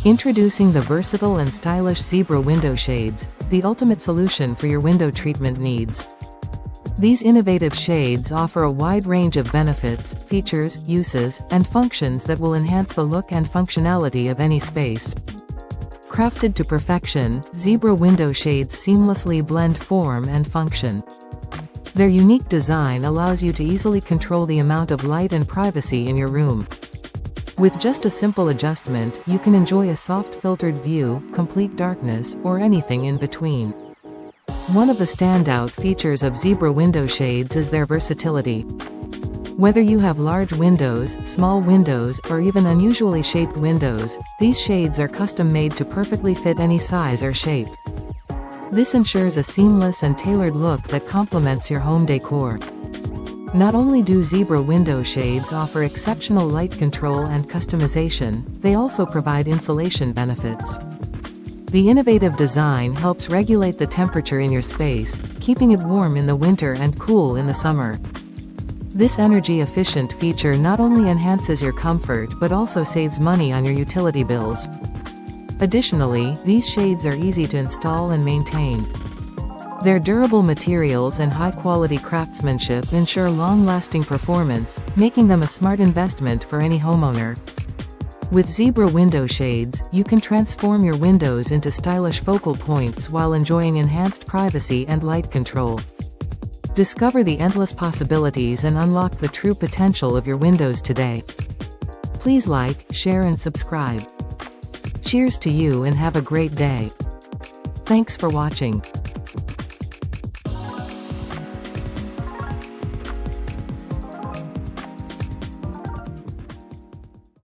Introducing the versatile and stylish Zebra window shades, the ultimate solution for your window treatment needs. These innovative shades offer a wide range of benefits, features, uses, and functions that will enhance the look and functionality of any space. Crafted to perfection, Zebra window shades seamlessly blend form and function. Their unique design allows you to easily control the amount of light and privacy in your room. With just a simple adjustment, you can enjoy a soft filtered view, complete darkness, or anything in between. One of the standout features of Zebra window shades is their versatility. Whether you have large windows, small windows, or even unusually shaped windows, these shades are custom-made to perfectly fit any size or shape. This ensures a seamless and tailored look that complements your home decor. Not only do Zebra window shades offer exceptional light control and customization, they also provide insulation benefits. The innovative design helps regulate the temperature in your space, keeping it warm in the winter and cool in the summer. This energy-efficient feature not only enhances your comfort but also saves money on your utility bills. Additionally, these shades are easy to install and maintain. Their durable materials and high-quality craftsmanship ensure long-lasting performance, making them a smart investment for any homeowner. With Zebra window shades, you can transform your windows into stylish focal points while enjoying enhanced privacy and light control. Discover the endless possibilities and unlock the true potential of your windows today. Please like, share and subscribe. Cheers to you and have a great day. Thanks for watching.